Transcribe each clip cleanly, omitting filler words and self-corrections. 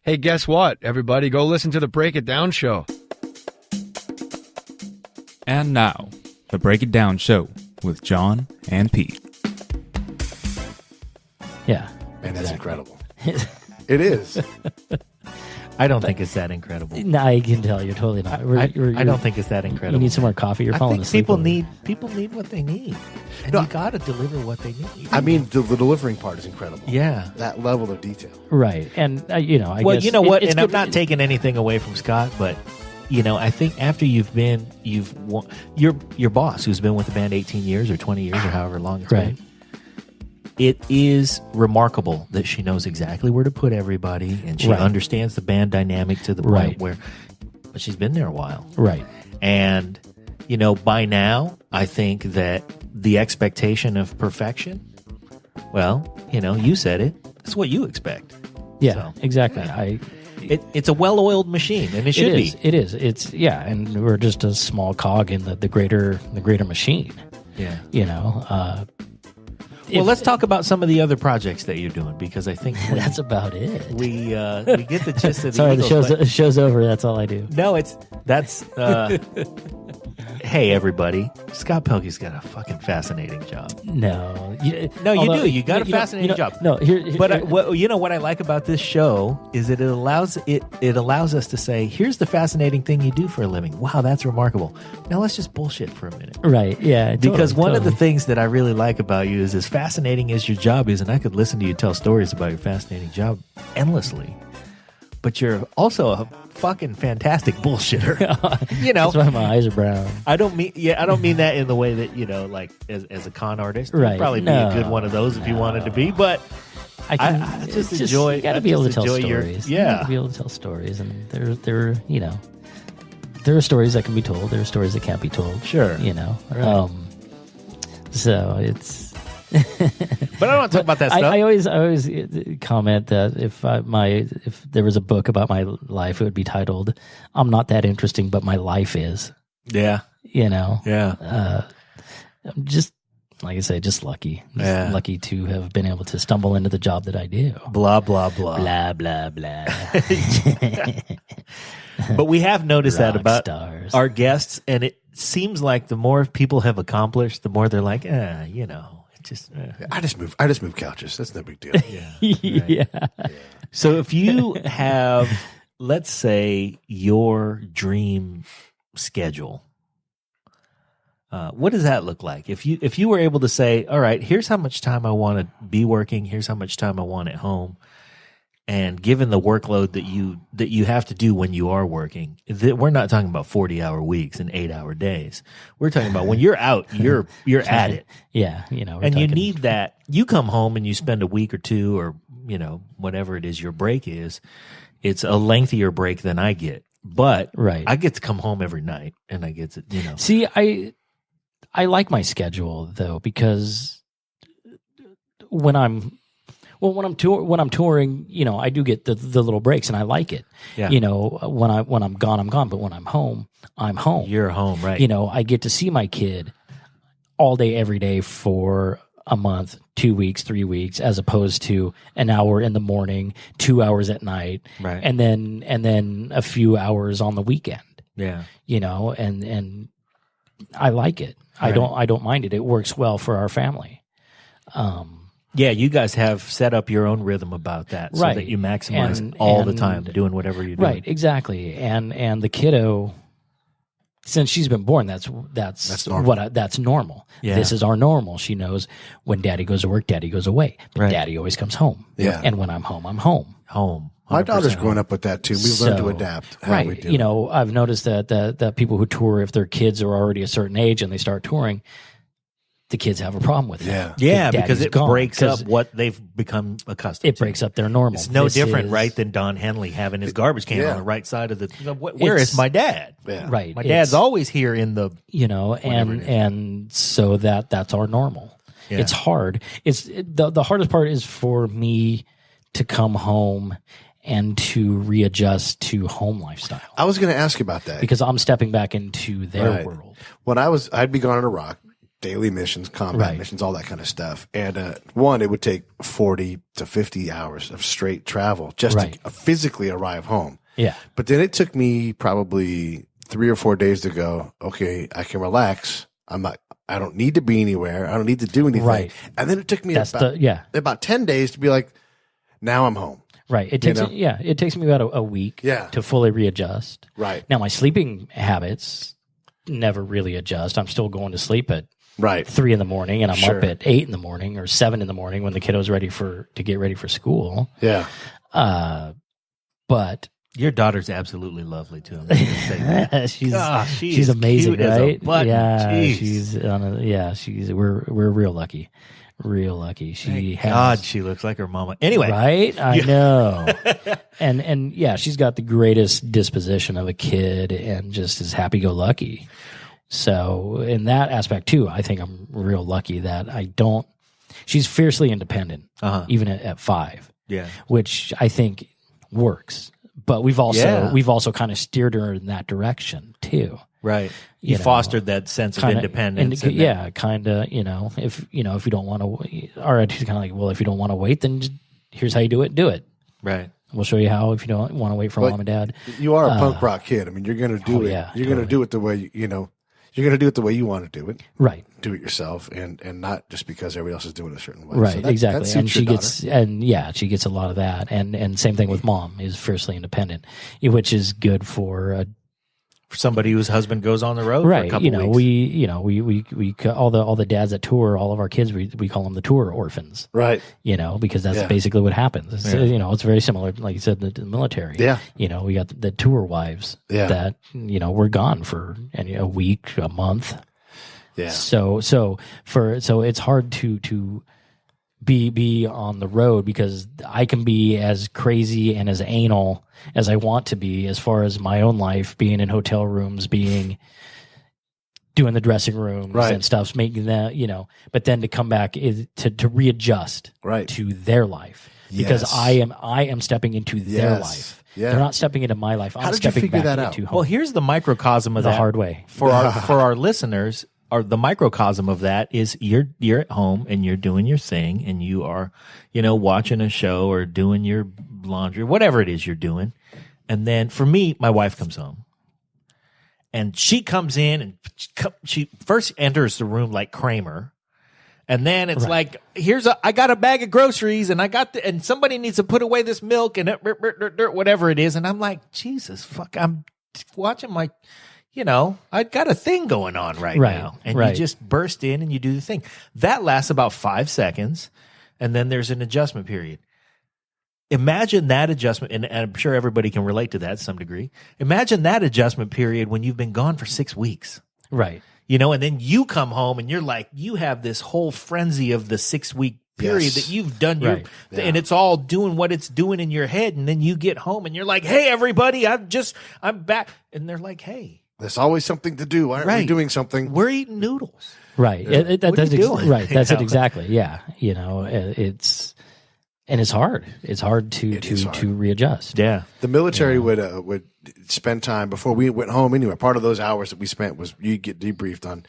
Hey, guess what, everybody? Go listen to the Break It Down show. And now, the Break It Down show with John and Pete. Yeah. Man, that's incredible. It is. I don't think it's that incredible. No, I can tell you're totally not. I don't think it's that incredible. You need some more coffee. You're falling asleep. People need what they need, and you got to deliver what they need. I mean, the delivering part is incredible. Yeah, that level of detail. Right, and I well, guess you know what? It's And I'm good. not taking anything away from Scott, but I think after your boss, who's been with the band 18 years or 20 years or however long it's Right. been. It is remarkable that she knows exactly where to put everybody, and she Right. understands the band dynamic to the point Right. where, but she's been there a while. Right. And, by now, I think that the expectation of perfection, well, you said it. That's what you expect. Yeah, So, exactly. It's a well-oiled machine, and it should be. It is. It's and we're just a small cog in the greater machine. Yeah. Well, let's talk about some of the other projects that you're doing, because I think That's about it. we get the gist of the Sorry, Eagles, the show's over. That's all I do. No, that's. Hey, everybody! Scott Pelkey's got a fucking fascinating job. No, You do. You got a fascinating job. No, But what I like about this show is that it allows us to say, here's the fascinating thing you do for a living. Wow, that's remarkable. Now let's just bullshit for a minute. right? Yeah, Because one of the totally. things that I really like about you is, as fascinating as your job is, and I could listen to you tell stories about your fascinating job endlessly, but you're also a fucking fantastic bullshitter. That's why my eyes are brown. I don't mean that in the way that, like as a con artist. You'd Right. probably be a good one of those if you wanted to be, but I just enjoy. You got to be able to tell enjoy stories. Yeah. You gotta be able to tell stories, and there are stories that can be told. There are stories that can't be told. Sure. Right. So it's. But I don't want to talk about that stuff. I always comment that if there was a book about my life, it would be titled "I'm Not That Interesting, But My Life Is." Yeah. Yeah. I'm just, like I say, just lucky. Yeah. Lucky to have been able to stumble into the job that I do. Blah blah blah. Blah blah blah. But we have noticed that Rock about stars. our guests, and it seems like the more people have accomplished, the more they're like, just. I just move couches. That's no big deal. Yeah. So if you have, let's say, your dream schedule, what does that look like? If you were able to say, all right, here's how much time I want to be working, here's how much time I want at home, and given the workload that you have to do when you are working, we're not talking about 40-hour weeks and 8-hour days. We're talking about when you're out, you're at it. Yeah. And you need that. You come home and you spend a week or two, or whatever it is your break is. It's a lengthier break than I get, but Right. I get to come home every night, and I get to See, I like my schedule though, because when I'm touring, I do get the little breaks, and I like it. Yeah. When I'm gone, I'm gone. But when I'm home, I'm home. You're home, right? I get to see my kid all day, every day for a month, 2 weeks, 3 weeks, as opposed to an hour in the morning, 2 hours at night, Right. and then a few hours on the weekend. Yeah. And I like it. Right. I don't mind it. It works well for our family. Yeah, you guys have set up your own rhythm about that, so Right. that you maximize And- all the and- time doing whatever you're doing. Right, exactly. And the kiddo, since she's been born, that's normal. that's normal. Yeah. This is our normal. She knows when daddy goes to work, daddy goes away. But Right. daddy always comes home. Yeah. And when I'm home, I'm home. Home. My 100% daughter's growing home. up with that too. We've learned to adapt. How Right. We do. I've noticed that people who tour, if their kids are already a certain age and they start touring, the kids have a problem with that. Yeah, because daddy's it gone, breaks 'cause up what they've become accustomed It to. breaks up their normal. It's no This different, is- right, than Don Henley having his garbage can Yeah. on the right side of the. Where is It's- my dad? Yeah. Right. My It's- dad's always here in the. and so that's our normal. Yeah. It's hard. The hardest part is for me to come home and to readjust to home lifestyle, I was going to ask you about that. because I'm stepping back into their Right. world. When I'd be gone on a rock, daily missions, combat Right. missions, all that kind of stuff. And one, it would take 40 to 50 hours of straight travel just Right. to physically arrive home. Yeah. But then it took me probably 3 or 4 days to go, okay, I can relax. I don't need to be anywhere. I don't need to do anything. Right. And then it took me That's about 10 days to be like, now I'm home. Right. It takes it takes me about a week Yeah. to fully readjust. Right. Now my sleeping habits never really adjust. I'm still going to sleep at Right. 3 a.m. and I'm Sure. up at 8 a.m. or 7 a.m. when the kiddo's to get ready for school. Yeah. But Your daughter's absolutely lovely too. I'm just gonna say that. she's amazing, cute as a right? button. Yeah, Jeez. we're real lucky. Real lucky. She Thank has God she looks like her mama. Anyway, right? I know. And yeah, she's got the greatest disposition of a kid and just is happy go lucky. So in that aspect too, I think I'm real lucky that she's fiercely independent, even at 5, yeah, which I think works. But we've also kind of steered her in that direction too. right. You You know, fostered that sense of independence. and that- kind of. If you don't want to, or it's kind of like, well, if you don't want to wait, then just, here's how you do it. right. We'll show you how if you don't want to wait for But mom and dad. You are a punk rock kid. I mean, you're going to do it. yeah, You're going to do it the way, you're going to do it the way you want to do it. Right. Do it yourself and not just because everybody else is doing it a certain way. Right, So that exactly. suits And she your daughter. she gets a lot of that. And same thing with mom is fiercely independent, which is good for For somebody whose husband goes on the road for a right. couple weeks. We all the dads that tour, all of our kids, we call them the tour orphans. Right. Because that's Yeah. basically what happens. It's, it's very similar, like you said, to the military. Yeah. We got the tour wives that, we're gone for a week, a month. Yeah. So it's hard to be on the road because I can be as crazy and as anal as I want to be as far as my own life, being in hotel rooms, doing the dressing rooms and stuff, making that, but then to come back is to readjust to their life because Yes. I am stepping into their Yes. life. Yeah. They're not stepping into my life. I'm How did you stepping figure back that out? into home. Well, here's the microcosm of The that hard way. for our listeners. The microcosm of that is you're at home and you're doing your thing and you are, watching a show or doing your laundry, whatever it is you're doing. And then for me, my wife comes home and she comes in and she first enters the room like Kramer. And then it's like, I got a bag of groceries and and somebody needs to put away this milk and whatever it is. And I'm like, Jesus, fuck, I'm watching I got a thing going on right now. And you just burst in and you do the thing. That lasts about 5 seconds. And then there's an adjustment period. Imagine that adjustment, and I'm sure everybody can relate to that to some degree. Imagine that adjustment period when you've been gone for 6 weeks. Right. And then you come home and you're like, you have this whole frenzy of the 6-week period that you've done and it's all doing what it's doing in your head. And then you get home and you're like, hey, everybody, I'm back. And they're like, hey, there's always something to do. Why aren't we doing something? we're eating noodles. Right. What are you doing? Right. That's it exactly. Yeah. It's hard. It's hard to readjust. Yeah. The military would spend time before we went home anyway. Part of those hours that we spent was you get debriefed on.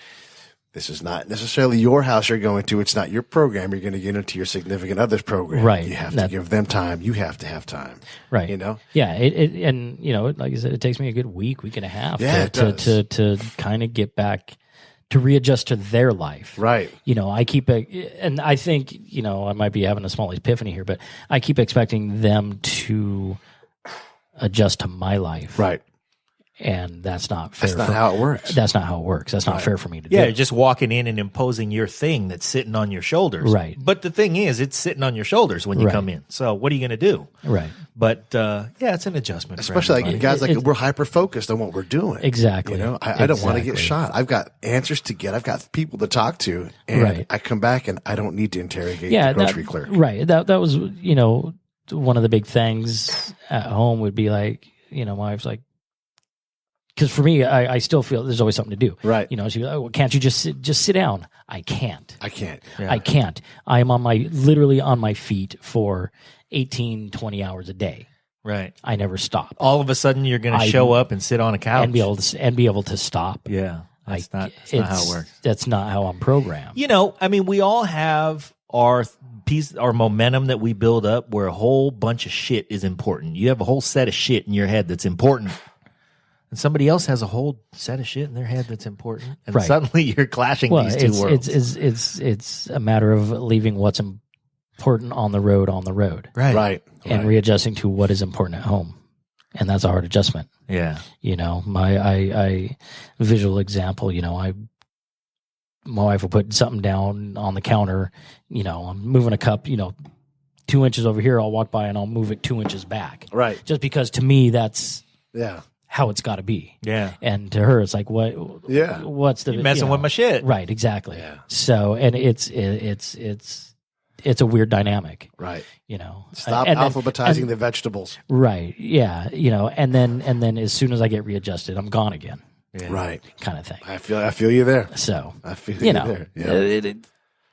This is not necessarily your house you're going to. It's not your program. You're going to get into your significant other's program. Right. You have to give them time. You have to have time. Right. Yeah. And like I said, it takes me a good week and a half to kind of get back to readjust to their life. Right. I keep and I think, I might be having a small epiphany here, but I keep expecting them to adjust to my life. Right. And that's not fair. That's not how it works. That's not how it works. That's not fair for me to do. Yeah, just walking in and imposing your thing that's sitting on your shoulders. Right. But the thing is, it's sitting on your shoulders when you come in. So what are you going to do? Right. But it's an adjustment. Especially like guys we're hyper focused on what we're doing. Exactly. I don't want to get shot. I've got answers to get. I've got people to talk to, and I come back and I don't need to interrogate the grocery clerk. Right. That was one of the big things at home would be like my wife's like. Because for me, I still feel there's always something to do. Right. She's like, well, can't you just sit down? I can't. Yeah. I can't. I am literally on my feet for 18, 20 hours a day. Right. I never stop. All of a sudden, you're going to show up and sit on a couch and be able to stop. Yeah. That's not how it works. That's not how I'm programmed. You know, I mean, we all have our momentum that we build up where a whole bunch of shit is important. You have a whole set of shit in your head that's important. And somebody else has a whole set of shit in their head that's important. And suddenly you're clashing these two worlds. It's a matter of leaving what's important on the road. Right. And readjusting to what is important at home. And that's a hard adjustment. Yeah. You know, my visual example, you know, my wife will put something down on the counter, you know, I'm moving a cup, you know, 2 inches over here, I'll walk by and I'll move it 2 inches back. Right. Just because to me that's Yeah. how it's got to be. Yeah. And to her, it's like, what? Yeah. What's the You're messing with my shit? Right. Exactly. Yeah. So, and it's a weird dynamic. Right. You know, Stop and alphabetizing the vegetables. Right. Yeah. You know, and then as soon as I get readjusted, I'm gone again. Yeah. Right. Kind of thing. I feel you there. So I feel you you know, there. Yeah.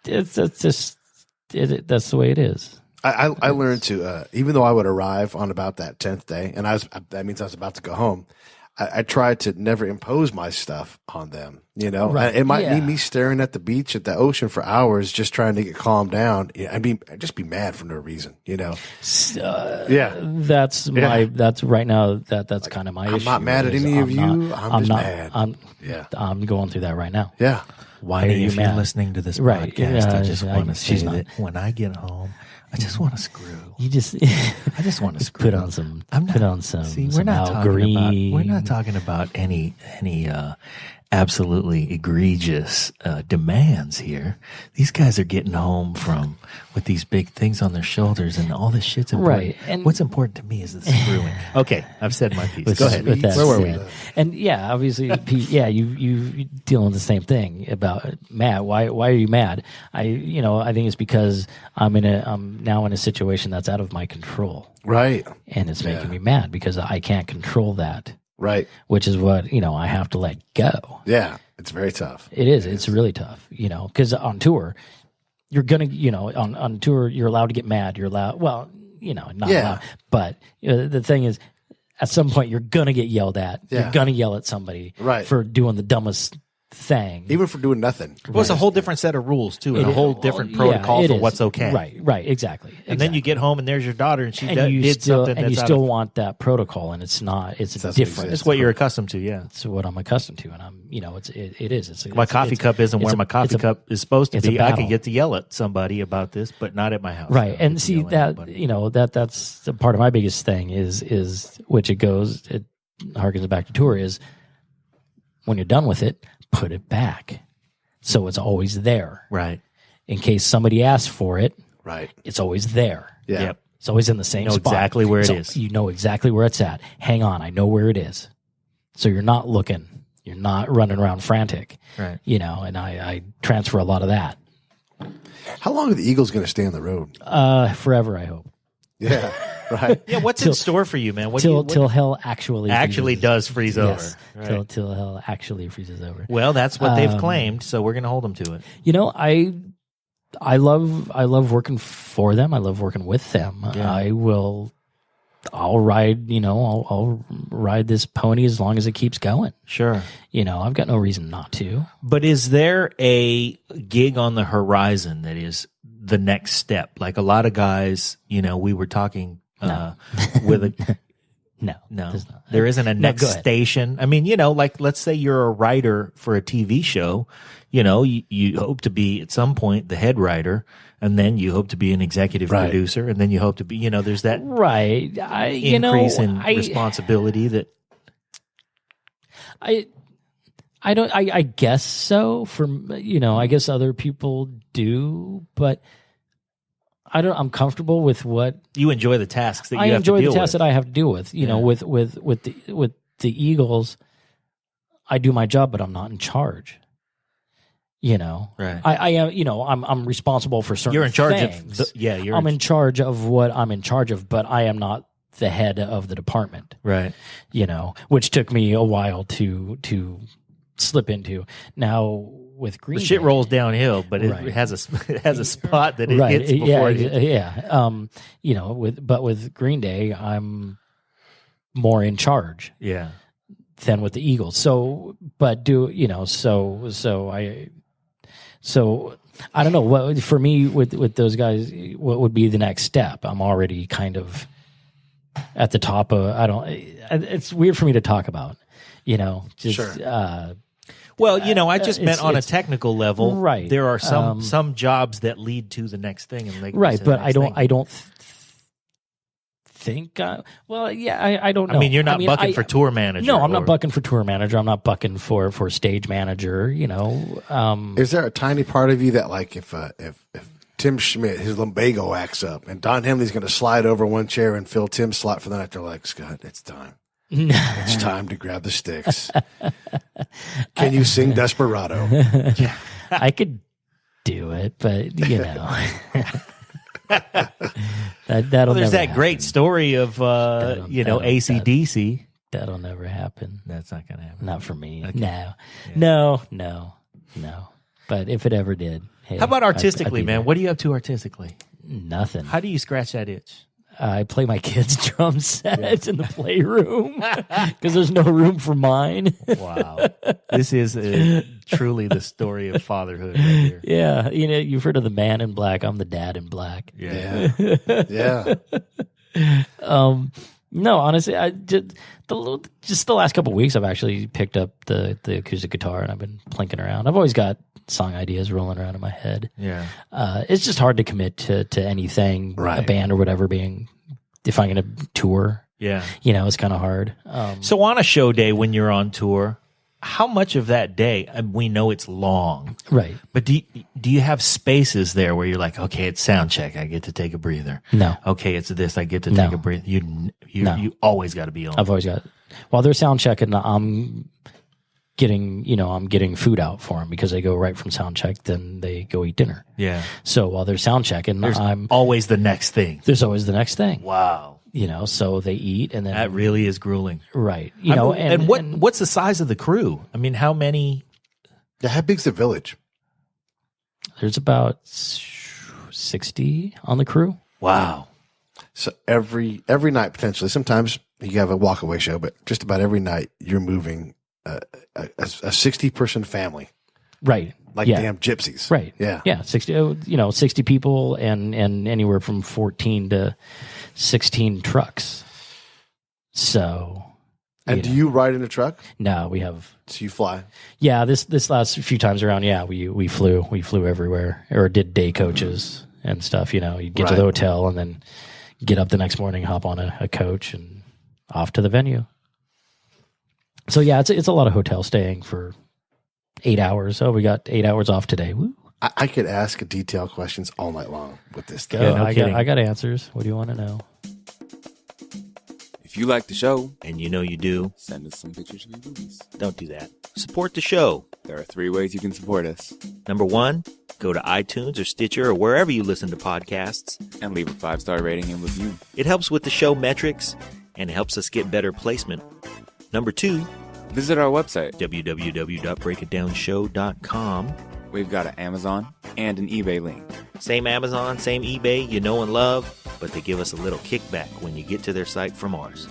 it's just that's the way it is. I learned to even though I would arrive on about that 10th day, and that means I was about to go home. I tried to never impose my stuff on them. You know, Right. it might mean me staring at the beach at the ocean for hours, just trying to get calmed down. Yeah, I'd just be mad for no reason. You know. Yeah. That's right now. That's kind of my issue. I'm not mad at any of you. I'm just mad. I'm going through that right now. Yeah. Why are you if mad? you're listening to this Right. podcast, Yeah, I just want to say she's not. that when I get home, I just want to screw. You just I just want to screw. put on some. See, some Al Green. we're not talking about any absolutely egregious demands here. These guys are getting home with these big things on their shoulders, and all this shit's important. Right, and- what's important to me is the screwing. Okay, I've said my piece. With Go ahead. that Where were we? said. And yeah, obviously, Pete, yeah, you dealing with the same thing about Matt. Why are you mad? I think it's because I'm now in a situation that's out of my control, Right. and it's making me mad because I can't control that. Right. Which is what I have to let go. Yeah. It's very tough. It is. It's really tough. Because on tour, you're gonna on tour you're allowed to get mad. You're allowed. Well, not allowed. But the thing is, at some point you're gonna get yelled at. Yeah. You're gonna yell at somebody Right. for doing the dumbest thing. Even for doing nothing. Well, it's a whole different set of rules too, and a whole different Yeah, protocol it for is. what's okay. Right, exactly. And then you get home and there's your daughter, and she and you did still something and you that's still out of, want that protocol, and it's not. It's doesn't different. exist. it's what you're accustomed to. Yeah. It's what I'm accustomed to, and it is. It's My coffee cup isn't where my coffee cup is supposed to it's a be. I battle. could get to yell at somebody about this, but not at my house. Right. I don't And get to see yell at anybody. that's a part of my biggest thing is which it harkens back to tour is when you're done with it, put it back. So it's always there. Right. In case somebody asks for it, Right. it's always there. Yeah. Yep. It's always in the same You know spot. exactly where it So is. You know exactly where it's at. Hang on, I know where it is. So you're not looking. You're not running around frantic. Right. And I transfer a lot of that. How long are the Eagles going to stay on the road? Forever, I hope. Yeah. Right. Yeah. What's in store for you, man? What Till hell actually actually freezes. does freeze Yes, over? Right. till hell actually freezes over. Well, that's what they've claimed, so we're going to hold them to it. I love working for them. I love working with them. Yeah. I'll ride. I'll ride this pony as long as it keeps going. Sure. I've got no reason not to. But is there a gig on the horizon that is the next step? Like a lot of guys, we were talking with a No, no, there's not. there isn't a No, next go ahead. station. I mean, like let's say you're a writer for a TV show, you hope to be at some point the head writer, and then you hope to be an executive Right. producer, and then you hope to be, there's that Right. increase in responsibility that I guess so. I guess other people do, but I'm comfortable with what you enjoy the tasks that you I have enjoy to deal the tasks with. that I have to deal with. Yeah. With the Eagles, I do my job, but I'm not in charge. Right. I am. I'm responsible for certain. You're in charge things. of you're I'm in charge of what I'm in charge of, but I am not the head of the department. right. Which took me a while to slip into. Now with Green The shit Day- rolls downhill, but it Right. has a spot that it right. hits before it hits. Yeah. With Green Day, I'm more in charge. Yeah. than with the Eagles. So, but so I don't know what for me with those guys. What would be the next step? I'm already kind of at the top of. It's weird for me to talk about. Just Sure. Well, I just meant on a technical level. Right. There are some jobs that lead to the next thing, and right. But I don't think. I don't know. I mean, you're not bucking for tour manager. No, I'm not bucking for tour manager. I'm not bucking for stage manager. Is there a tiny part of you that, like, if Tim Schmidt, his lumbago acts up, and Don Henley's going to slide over one chair and fill Tim's slot for the night, they're like, Scott, it's time. It's time to grab the sticks. Can you sing Desperado? I could do it, but that'll there's never that great happen. story of AC/DC. That'll never happen. That's not going to happen. Not for me. Okay. No. But if it ever did, hey, How about artistically, I'd be man? there. What are you up to artistically? Nothing. How do you scratch that itch? I play my kids' drum set in the playroom because there's no room for mine. Wow. This is truly the story of fatherhood right here. Yeah, you've heard of the man in black. I'm the dad in black. Yeah. Yeah. No, honestly, I just the last couple of weeks, I've actually picked up the acoustic guitar and I've been plinking around. I've always got song ideas rolling around in my head. Yeah. It's just hard to commit to anything, Right. a band or whatever if I'm going to tour. Yeah. It's kind of hard. So on a show day when you're on tour, how much of that day, we know it's long, Right. but do you have spaces there where you're like, okay, it's sound check, I get to take a breather. No. Okay, it's this, I get to No. take a breather. You No. always got to be on. I've always got, while they're sound checking, I'm getting food out for them because they go right from sound check, then they go eat dinner. Yeah. So while they're sound checking, There's always the next thing. there's always the next thing. Wow. So they eat and then That really is grueling. right. What's the size of the crew? I mean, how many? Yeah, how big's the village? There's about 60 on the crew. Wow. So every night, potentially, sometimes you have a walkaway show, but just about every night you're moving a 60-person family, Right. like yeah. damn gypsies. Right. Yeah. Yeah. 60 people and anywhere from 14 to 16 trucks. So. And do you ride in a truck? No, we have. So you fly? Yeah. This last few times around, yeah, we flew everywhere or did day coaches and stuff. You get to the hotel and then get up the next morning, hop on a coach and off to the venue. So yeah, it's a lot of hotel staying for 8 hours. Oh, we got 8 hours off today. Woo. I could ask detailed questions all night long with this thing. Yeah, no kidding. I got answers. What do you want to know? If you like the show, And you do. send us some pictures of your movies. Don't do that. Support the show. There are 3 ways you can support us. Number 1, go to iTunes or Stitcher or wherever you listen to podcasts. And leave a 5-star rating and review. It helps with the show metrics and helps us get better placement. Number 2, Visit our website. www.breakitdownshow.com. We've got an Amazon and an eBay link. Same Amazon, same eBay, you know and love, but they give us a little kickback when you get to their site from ours.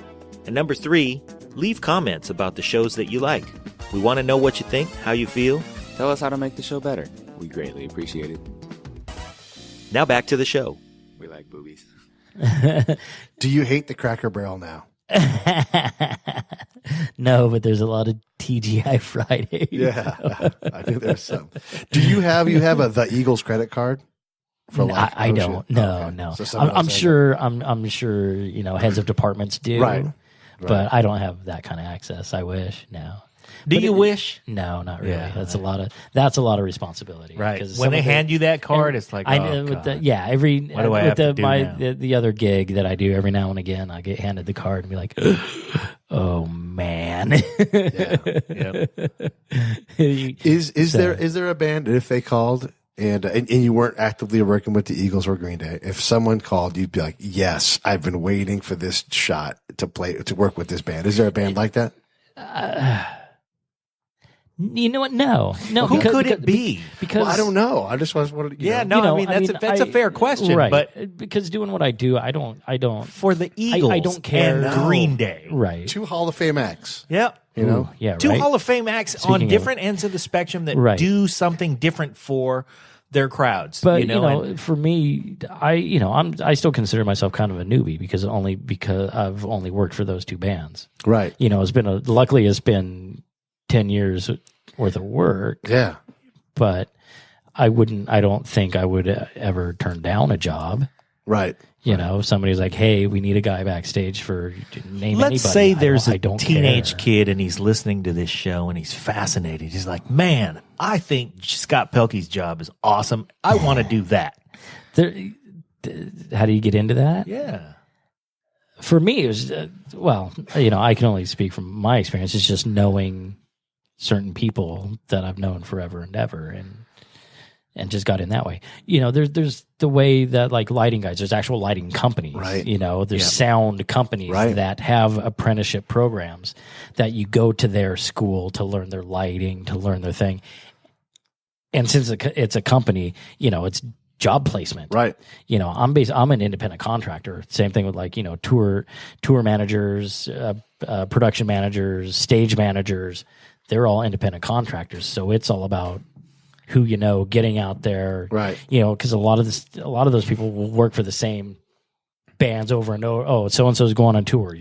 And number 3, leave comments about the shows that you like. We want to know what you think, how you feel. Tell us how to make the show better. We greatly appreciate it. Now back to the show. We like boobies. Do you hate the Cracker Barrel now? No, but there's a lot of TGI Fridays. Yeah, I think there's some. Do you have the Eagles credit card? For life? I Oh, don't. shit. No, Okay. no. So someone I'm else has sure. I'm sure. Heads of departments do. Right. But I don't have that kind of access. I wish. No. Do But you wish? No, not really. Yeah, that's a lot of responsibility. Right. 'Cause When some they of the- hand you that card, it's like, I oh, know. God. Every What do I with have to do now? the other gig that I do every now and again, I get handed the card and be like, oh man. Yep. Is there a band if they called and you weren't actively working with the Eagles or Green Day? If someone called, you'd be like, yes, I've been waiting for this shot to work with this band. Is there a band like that? You know what? No. Who could it be? Because Well, I don't know. I just wanted to. Yeah, no, You know, I mean that's a fair question, right? but because doing what I do, I don't. for the Eagles, I don't care. and Green Day, Right. 2 Hall of Fame acts. Yep. You know, Yeah. 2 right? Hall of Fame acts Speaking on of- different ends of the spectrum that Right. do something different for their crowds. But and- for me, I still consider myself kind of a newbie because I've only worked for those 2 bands. right? Luckily it's been 10 years worth of work, Yeah, but I don't think I would ever turn down a job. right. If somebody's like, "Hey, we need a guy backstage for name let's anybody." say there's I a don't teenage care. kid and he's listening to this show and he's fascinated. He's like, man, I think Scott Pelkey's job is awesome. I want to do that. How do you get into that? Yeah. For me, it was I can only speak from my experience. It's just knowing certain people that I've known forever and ever, and just got in that way. There's the way that like lighting guys, there's actual lighting companies, Right. There's sound companies Right. that have apprenticeship programs that you go to their school to learn their lighting, to learn their thing. And since it's a company, it's job placement. Right. I'm an independent contractor. Same thing with like, tour managers, production managers, stage managers. They're all independent contractors. So it's all about who getting out there, Right. Because a lot of those people will work for the same bands over and over. Oh, so and so is going on tour.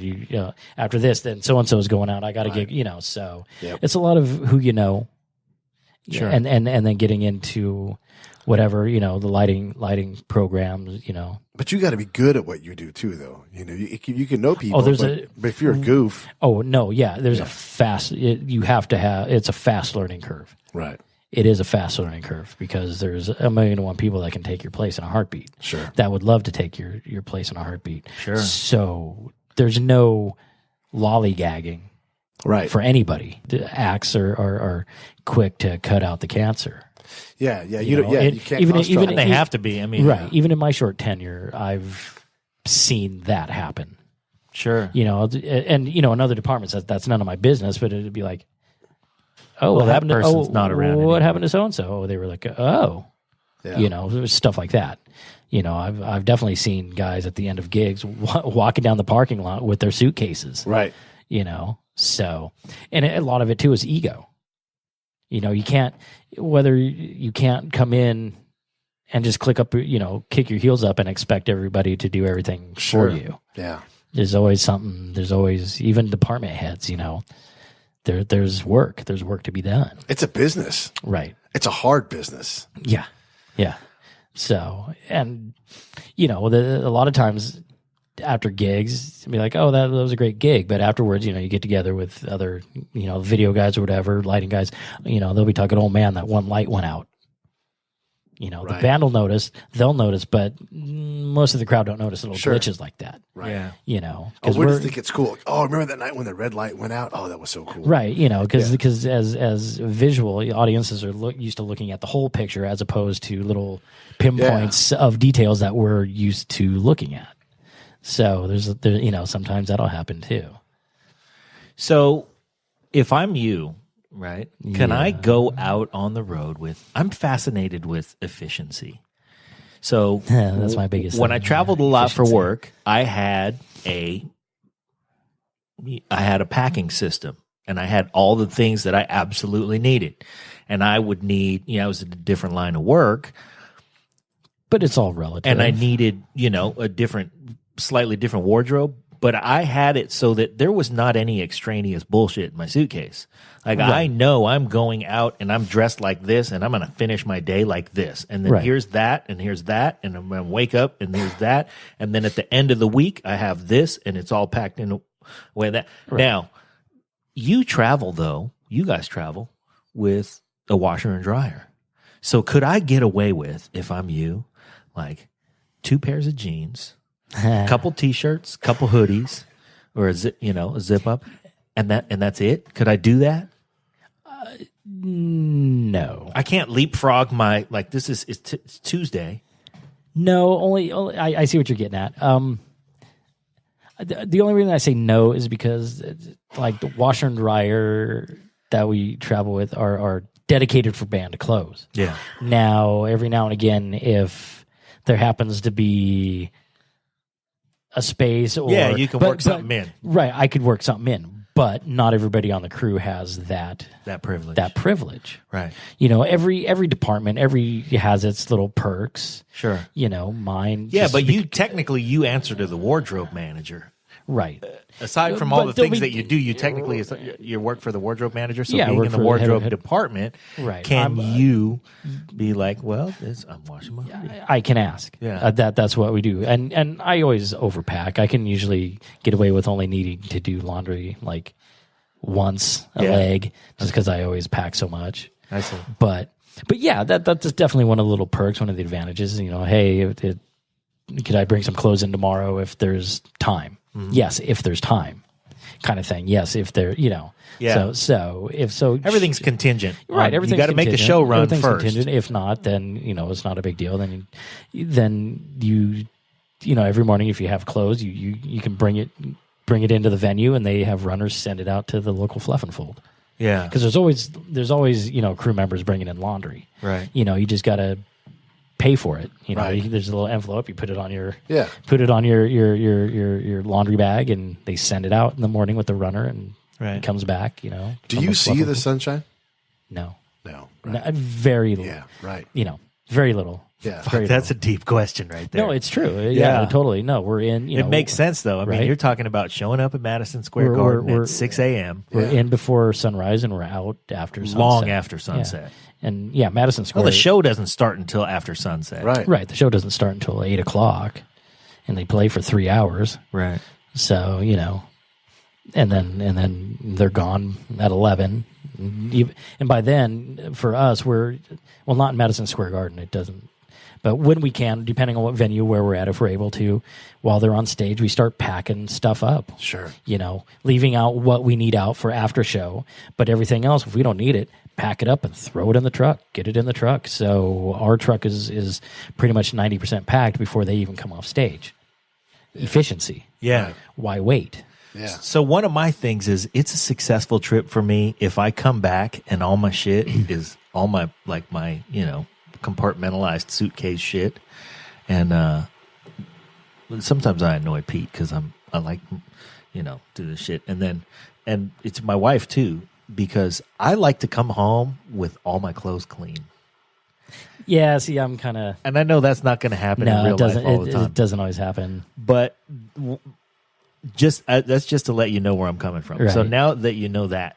After this, then so and so is going out. I got to get So Yep. it's a lot of who Sure. and then getting into whatever the lighting programs. But you got to be good at what you do too, though. You can know people. Oh, there's but if you're a goof, Oh no, yeah. There's a fast. You have to have. It's a fast learning curve. right? It is a fast learning curve because there's 1,000,001 people that can take your place in a heartbeat. Sure. That would love to take your place in a heartbeat. Sure. So there's no lollygagging Right. for anybody. The acts are quick to cut out the cancer. Yeah. Yeah. You You, don't. know, Yeah. it- You can't. even- cross-talk. even- They have to be. I mean, Right. Even in my short tenure, I've seen that happen. Sure. And in other departments, that's none of my business, but it'd be like, oh, Well, what that happened person's not around What anymore. happened to so and so? Oh, they were like, oh, Yeah. stuff like that. I've definitely seen guys at the end of gigs walking down the parking lot with their suitcases. Right. So, and a lot of it too is ego. You can't come in and just kick your heels up and expect everybody to do everything Sure. for you. Yeah. There's always something. There's always even department heads. There's work. There's work to be done. It's a business. Right. It's a hard business. Yeah. Yeah. So, and a lot of times after gigs, be like, oh, that was a great gig. But afterwards, you get together with other, video guys or whatever, lighting guys, they'll be talking, oh man, that one light went out. The Right. band will notice, they'll notice, but most of the crowd don't notice little Sure. glitches like that. Right. Yeah. Oh, we just think it's cool. Oh, remember that night when the red light went out? Oh, that was so cool. Right, because as visual audiences are used to looking at the whole picture as opposed to little pinpoints of details that we're used to looking at. So there's sometimes that'll happen too. So if I'm you, right, can I go out on the road I'm fascinated with efficiency. So That's my biggest when thing, I traveled a lot for efficiency. work, I had a packing system and I had all the things that I absolutely needed. And I would need, I was in a different line of work But it's all relative. and I needed, a slightly different wardrobe, but I had it so that there was not any extraneous bullshit in my suitcase. Like I know I'm going out and I'm dressed like this and I'm going to finish my day like this. And then Right. here's that and here's that and I'm going to wake up and here's that. And then at the end of the week, I have this and it's all packed in a way that. Now, you guys travel with a washer and dryer. So could I get away with, if I'm you, like 2 pairs of jeans, a couple t-shirts, couple hoodies, or a zip up, and that's it? Could I do that? No. I can't leapfrog my it's Tuesday. No, only I see what you're getting at. The only reason I say no is because like the washer and dryer, that we travel with are dedicated for band clothes. Yeah. Now, every now and again, if there happens to be a space, or you can work something in. Right, I could work something in, but not everybody on the crew has that privilege. That privilege. Right. Every department, has its little perks. Sure. Mine. Yeah, but technically you answer to the wardrobe manager. Right. Aside from all the things that you do, you technically you work for the wardrobe manager. So being in the wardrobe department, right? Can you be like, well, I'm washing my hoodie. I can ask. Yeah. That's what we do, and I always overpack. I can usually get away with only needing to do laundry like once a leg, just because I always pack so much. I see. But yeah, that's definitely one of the little perks, one of the advantages. Hey, could I bring some clothes in tomorrow if there's time? Mm-hmm. Yes, if there's time, kind of thing. Yes, if there, Yeah. So if so, everything's contingent, right? You got to make the show run first. Contingent. If not, then it's not a big deal. Then you every morning if you have clothes, you can bring it into the venue, and they have runners send it out to the local fluff and fold. Yeah, because there's always crew members bringing in laundry. Right. You just got to pay for it. Right. There's a little envelope. You put it on your your laundry bag, and they send it out in the morning with the runner, and it comes back. Do you see the sunshine? No. Right. No, very little. Yeah, right. Very little. Yeah, that's a deep question right there. No, it's true. Yeah, totally. No, we're in. It makes sense though. I mean, you're talking about showing up at Madison Square Garden at 6 a.m. We're in before sunrise, and we're out after sunset. Long after sunset. Yeah. And Madison Square. Well, the show doesn't start until after sunset. Right. The show doesn't start until 8:00, and they play for 3 hours. Right. So and then they're gone at 11. And by then, for us, we're not in Madison Square Garden. It doesn't. But when we can, depending on what venue, where we're at, if we're able to, while they're on stage, we start packing stuff up. Sure. Leaving out what we need out for after show, but everything else, if we don't need it, pack it up and throw it in the truck. Get it in the truck. So our truck is pretty much 90% packed before they even come off stage. Efficiency. Yeah. Why wait? Yeah. So one of my things is it's a successful trip for me if I come back and all my shit is all my compartmentalized suitcase shit, and sometimes I annoy Pete because I like do this shit, and it's my wife too because I like to come home with all my clothes clean. Yeah, see, I'm kind of, and I know that's not going to happen in real life all the time. It doesn't always happen, but that's just to let you know where I'm coming from. Right. So now that you know that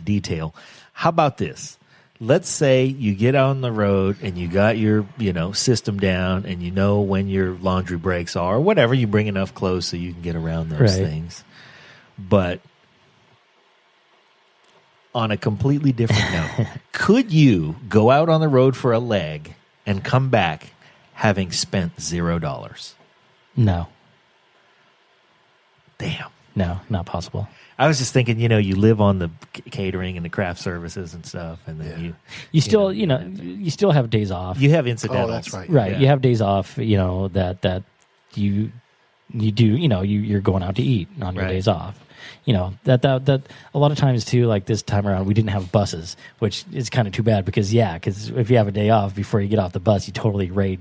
detail, how about this? Let's say you get on the road and you got your, system down and you know when your laundry breaks are or whatever. You bring enough clothes so you can get around those things. But on a completely different note, could you go out on the road for a leg and come back having spent $0? No. Damn. No, not possible. I was just thinking, you live on the catering and the craft services and stuff, and then you still, you still have days off. You have incidentals. Oh, that's right. Right. Yeah. You have days off, that you do, you're going out to eat on your days off. That a lot of times too, like this time around, we didn't have buses, which is kind of too bad because if you have a day off before you get off the bus, you totally raid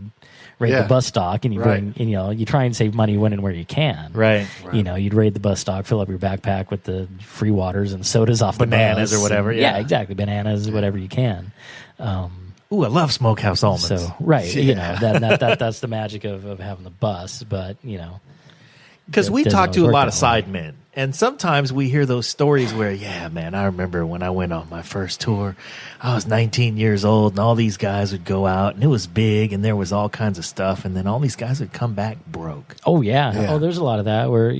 the bus stock, and you bring, you try and save money when and where you can. Right. You'd raid the bus stock, fill up your backpack with the free waters and sodas off the bus. Bananas or whatever. Yeah, exactly. Bananas, whatever you can. Ooh, I love smokehouse almonds. So, that's the magic of having the bus, but, because we doesn't talk to a always lot work of that way. sidemen, and sometimes we hear those stories where, yeah, man, I remember when I went on my first tour, I was 19 years old, and all these guys would go out, and it was big, and there was all kinds of stuff, and then all these guys would come back broke. Oh, yeah. Oh, there's a lot of that where,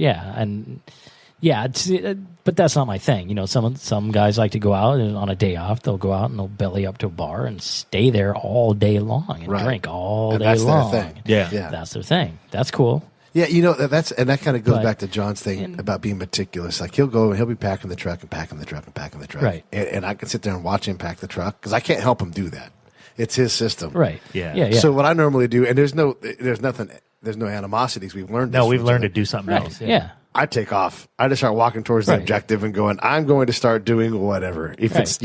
but that's not my thing. Some guys like to go out and on a day off, they'll go out and they'll belly up to a bar and stay there all day long and drink all day long. That's their thing. Yeah. That's their thing. That's cool. Yeah, that kind of goes back to John's thing about being meticulous. Like he'll go and he'll be packing the truck and packing the truck and packing the truck. Right. And I can sit there and watch him pack the truck because I can't help him do that. It's his system. Right. Yeah. So what I normally do, and there's no animosity because we've learned this. No, we've learned to do something else. Yeah. I take off. I just start walking towards the Right. objective and going, I'm going to start doing whatever. If it's,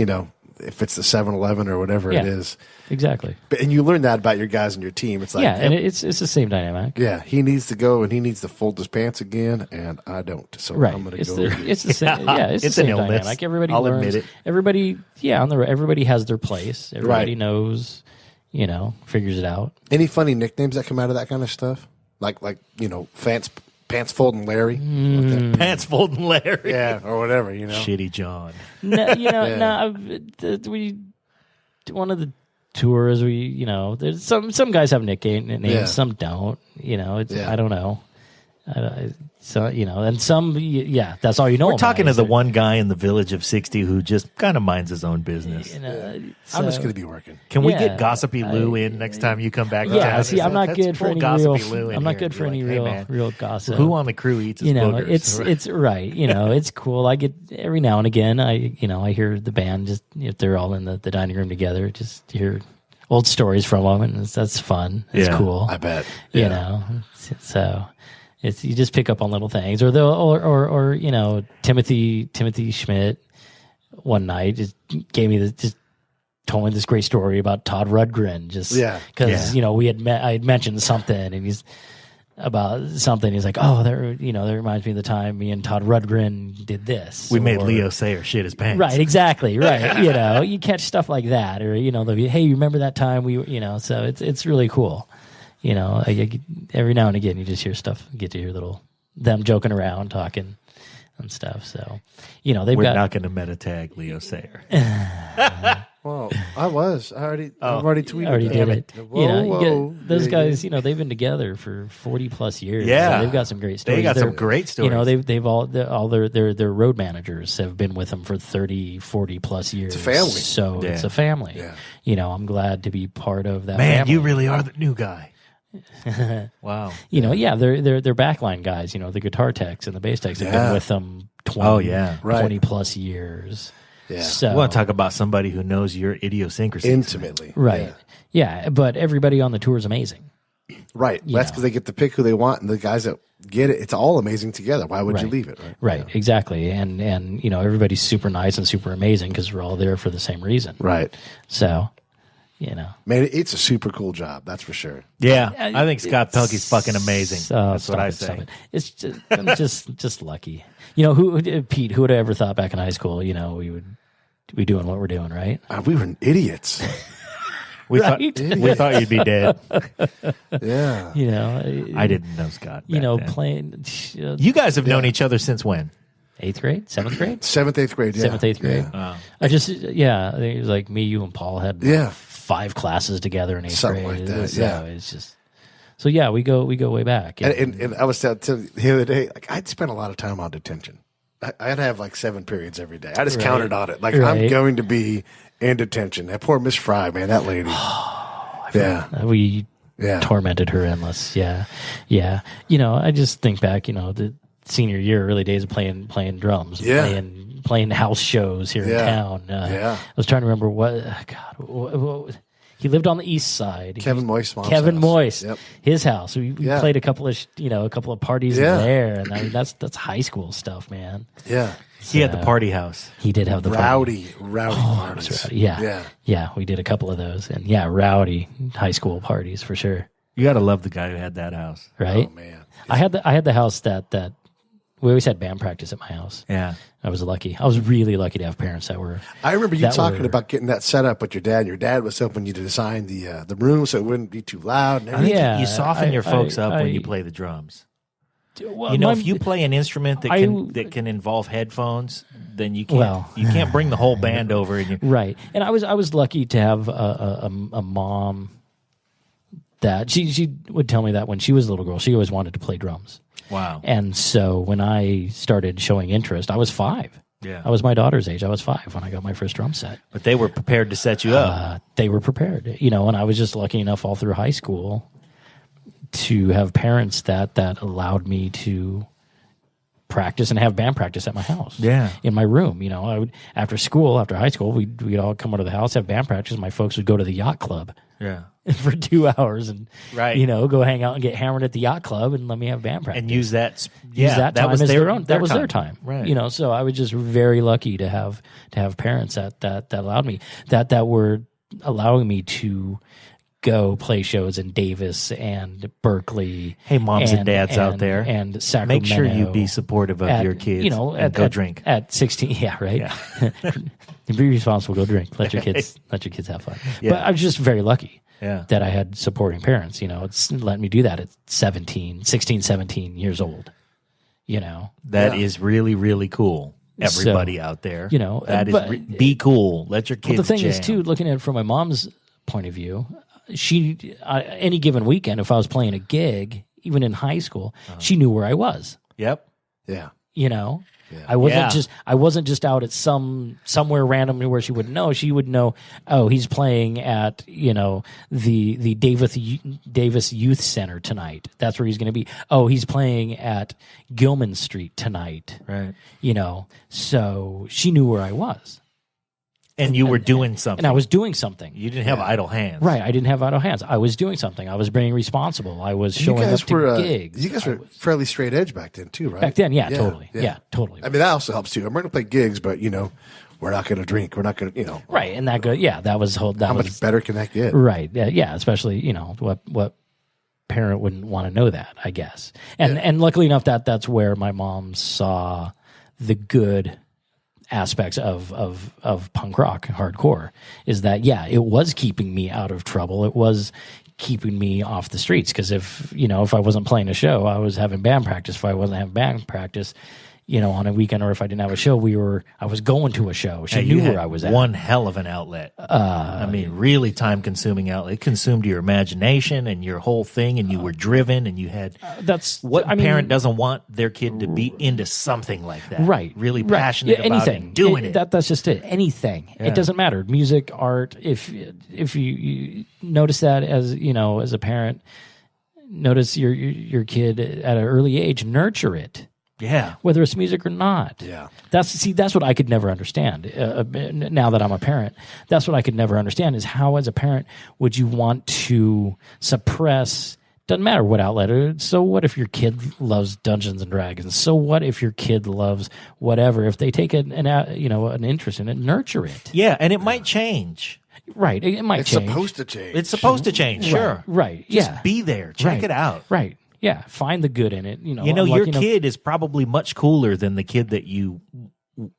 if it's the 7-Eleven or whatever it is. Exactly. And you learn that about your guys and your team. It's like, And it's the same dynamic. yeah, he needs to go and he needs to fold his pants again, and I don't. So Right. I'm going to It's go. it's the same. Yeah, it's the It's an same illness. dynamic. Everybody I'll learns. admit it. Everybody, everybody has their place. Everybody Right. knows, figures it out. Any funny nicknames that come out of that kind of stuff? Like pants folding Larry? Pants folding Larry. Yeah, or whatever, Shitty John. No, one of the tours there's some guys have nicknames, Yeah. some don't. It's Yeah. I don't know. And some, that's all you know. We're talking to about the is one guy in the village of 60 who just kind of minds his own business. I'm just going to be working. Can we Yeah, get Gossipy Lou in next time you come back? to Yeah, town? see, I'm not Let's good for pull any Gossipy real. Lou in I'm not here good and for be any like, "Hey, man, real gossip. Who on the crew eats his boogers?" It's right. It's cool. I get every now and again. I hear the band just if they're all in the dining room together, just hear old stories from them, and that's fun. It's Yeah, cool. I bet. So it's you just pick up on little things, or Timothy Schmidt one night just gave me just told me this great story about Todd Rudgren, because I had mentioned something, and he's about something. He's like, oh, that reminds me of the time me and Todd Rudgren did this. We made Leo Sayer shit his pants. Right, exactly, right. You catch stuff like that, or they'll be, hey, remember that time so it's really cool. Every now and again you just hear stuff, get to hear them joking around, talking and stuff. So, We're not going to meta tag Leo Sayer. Well, I've already tweeted. already did it. Whoa. Those guys, they've been together for 40 plus years. Yeah. So they've got some great stories. They got some They're- great stories. They've all their road managers have been with them for 30, 40 plus years. It's a family. So Yeah. it's a family. Yeah. I'm glad to be part of that. Man, family. you really are the new guy. Wow. They're backline guys. The guitar techs and the bass techs have Yeah. been with them 20, Oh, yeah. Right. 20 plus years. Yeah. So We want to talk about somebody who knows your idiosyncrasies. Intimately. right. Yeah, but everybody on the tour is amazing. Right. That's because they get to pick who they want, and the guys that get it, it's all amazing together. Why would you Right. leave it? Right. Right, exactly. And everybody's super nice and super amazing because we're all there for the same reason. Right. So, Man, it's a super cool job. That's for sure. Yeah, I think Scott Pelkey's fucking amazing. That's what I say. Stop it. It's just, I'm just lucky. Who Pete? Who would have ever thought back in high school? We would be doing what we're doing, right? We were idiots. We Right. we thought you'd be dead. Yeah. I didn't know Scott. back then. Playing You guys have known each other since when? 8th grade, 7th grade, 7th, 8th grade. Yeah. 7th, 8th grade. Yeah. I think it was like me, you, and Paul had Yeah. 5 classes together in 8th Something grade. like that, So yeah. it's just so yeah, we go way back. And I was telling the other day, like I'd spent a lot of time on detention. I'd have like 7 periods every day. I just counted on it. Like I'm Right. going to be in detention. That poor Miss Fry, man, that lady. Yeah. We Yeah. tormented her endless. Yeah. I just think back. The senior year, early days of playing drums, Yeah. playing house shows here Yeah. in town. Yeah. I was trying to remember what he lived on the east side. Kevin Moist's mom's Kevin house. Moist, Yep. his house. We Yeah. played a couple of parties Yeah. there, and I mean that's high school stuff, man. Yeah. He had the party house. He did have the Rowdy party. parties. Rowdy. Yeah. Yeah. Yeah, we did a couple of those, and rowdy high school parties for sure. You got to love the guy who had that house. Right? Oh man. I had the house that we always had band practice at my house. Yeah. I was lucky. I was really lucky to have parents that were. I remember you that talking were- about getting that set up with your dad. Your dad was helping you to design the room so it wouldn't be too loud. And I think Yeah, you soften your folks up when I- you play the drums. Well, You know, my- if you play an instrument that I- can involve headphones, then you can't Well- you can't bring the whole band over. And you, Right, and I was lucky to have a mom that she would tell me that when she was a little girl, she always wanted to play drums. wow. And so when I started showing interest, I was 5. Yeah. I was my daughter's age. I was 5 when I got my first drum set. But they were prepared to set you up. They were prepared, and I was just lucky enough all through high school to have parents that allowed me to practice and have band practice at my house. Yeah. In my room. You know, I would, after high school, we'd all come out of the house, have band practice. My folks would go to the yacht club Yeah. for 2 hours and, Right. you know, go hang out and get hammered at the yacht club and let me have band practice. And use that. Use that time was as their their own. That was their time. Right. You know, so I was just very lucky to have parents that allowed me, that were allowing me to go play shows in Davis and Berkeley. Hey, moms and dads out there, and Sacramento. Make sure you be supportive of your kids. You know, and go drink at 16. Yeah, right. Yeah. Be responsible. Go drink. Let your kids have fun. Yeah. But I was just very lucky. Yeah. That I had supporting parents. You know, it's let me do that at 16, 17 years old. You know, that is really, really cool. Everybody So, out there, you know, that but- is be cool. Let your kids. Well, the thing is, jam. too, looking at it from my mom's point of view, she any given weekend, if I was playing a gig, even in high school, she knew where I was. Yep. Yeah. You know, Yeah. I wasn't just out at somewhere randomly where she would know. She would know. Oh, he's playing at the Davis Youth Center tonight. That's where he's going to be. Oh, he's playing at Gilman Street tonight. Right. You know, so she knew where I was. And you were doing something. And I was doing something. You didn't have idle hands. Right. I didn't have idle hands. I was doing something. I was being responsible. I was showing up to gigs. You guys were fairly straight edge back then, too, right? Back then, totally. Yeah, totally. I mean, that also helps, too. I'm going to play gigs, but, we're not going to drink. We're not going to, Right. And that that was how much better can that get? Right. Yeah. Especially, what parent wouldn't want to know that, I guess. And luckily enough that's where my mom saw the good aspects of punk rock, hardcore, is that, it was keeping me out of trouble. It was keeping me off the streets. Because if I wasn't playing a show, I was having band practice. If I wasn't having band practice, on a weekend, or if I didn't have a show, I was going to a show. She knew where I was at. One hell of an outlet. I mean, really time-consuming outlet. It consumed your imagination and your whole thing, and you were driven, and you had. Parent doesn't want their kid to be into something like that? Right. Really passionate about anything. it, doing it. That's just it. Anything. It doesn't matter. Music, art. If you notice that as a parent, notice your kid at an early age, nurture it. Yeah. Whether it's music or not. Yeah. That's what I could never understand. Now that I'm a parent, that's what I could never understand is how, as a parent, would you want to suppress? Doesn't matter what outlet. So what if your kid loves Dungeons and Dragons? So what if your kid loves whatever? If they take an interest in it, nurture it. Yeah, and it might change. Right. It might change. It's supposed to change. It's supposed to change. Sure. Right. Just be there. Check it out. Right. Yeah, find the good in it. Your kid is probably much cooler than the kid that you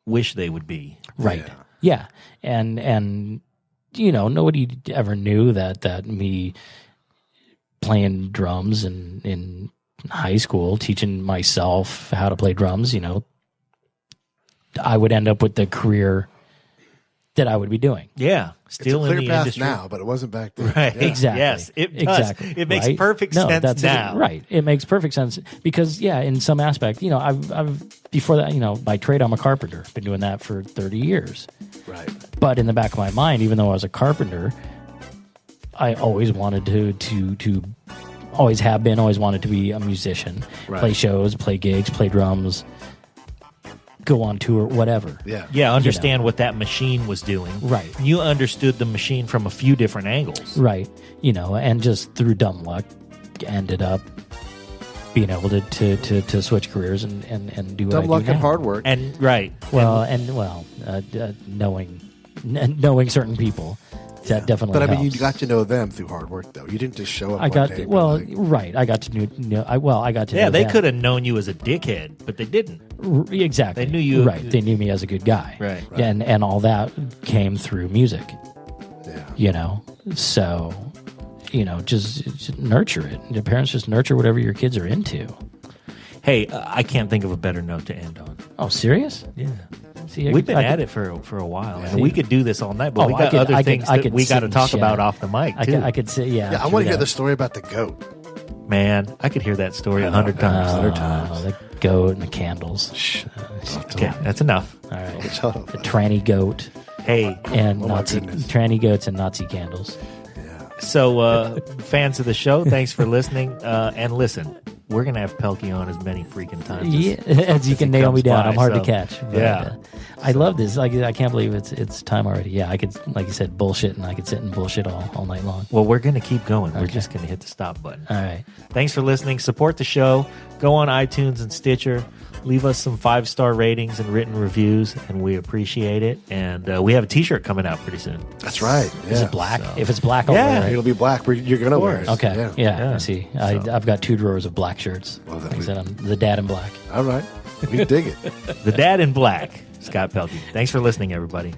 wish they would be. Right. Yeah. And nobody ever knew that me playing drums in high school, teaching myself how to play drums, I would end up with the career that I would be doing. Yeah. Still it's a clear in the path industry now, but it wasn't back then. Right. Yeah. Exactly. Yes, it does. Exactly. It makes Right? perfect No, sense now. Right. It makes perfect sense because, in some aspect, I've before that, by trade, I'm a carpenter. Been doing that for 30 years. Right. But in the back of my mind, even though I was a carpenter, I always wanted to always have been, always wanted to be a musician, play shows, play gigs, play drums, go on tour, whatever. Yeah, understand what that machine was doing. Right. You understood the machine from a few different angles. Right. And just through dumb luck, ended up being able to switch careers and do what I Dumb do luck now. and hard work. And knowing certain people. That definitely But I mean, helps. you got to know them through hard work, though. You didn't just show up. I got one day, right. I got to know. I got to. yeah, know they them. could have known you as a dickhead, but they didn't. Exactly. They knew you. Right. They knew me as a good guy. Right. And all that came through music. Yeah. So, just nurture it. Your parents just nurture whatever your kids are into. Hey, I can't think of a better note to end on. Oh, serious? Yeah. See, We've been at it for a while, and we could do this all night, but Oh, we got other things I that could we got to sit talk and about chat. off the mic, too. I could say, Yeah, I want to hear the story about the goat. Man, I could hear that story 100 times. The goat and the candles. Okay, that's enough. All right. Shut up. The tranny goat Hey, and Oh, my Nazi goodness. tranny goats and Nazi candles. so fans of the show, thanks for listening. And listen, we're gonna have Pelkey on as many freaking times as you can nail me down. I'm hard to so, catch. But, yeah. I love this. Like, I can't believe it's time already. Yeah, I could, like you said, bullshit, and I could sit and bullshit all night long. Well, we're gonna keep going. We're Okay. just gonna hit the stop button. All right. Thanks for listening. Support the show. Go on iTunes and Stitcher. Leave us some 5-star ratings and written reviews, and we appreciate it. And we have a T-shirt coming out pretty soon. That's right. Is Yeah. it black? So- If it's black, I'll Yeah. wear it. It'll be black. You're going to wear it. Okay. Yeah. Yeah. Yeah. I see. So- I've got 2 drawers of black shirts. Well, then like I we- said, I'm the dad in black. All right. We dig it. The Dad in Black, Scott Pelkey. Thanks for listening, everybody.